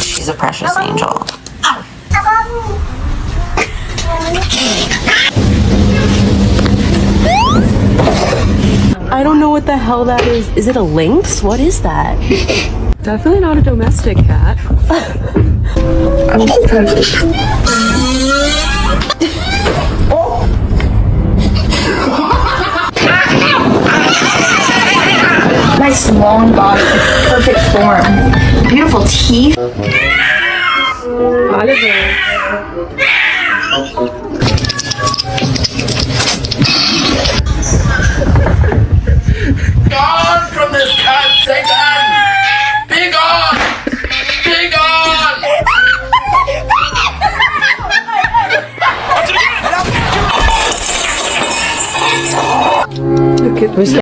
She's a precious angel. I don't know what the hell that is. Is it a lynx? What is that? Definitely not a domestic cat. Nice long body, perfect form, beautiful teeth. Oliver.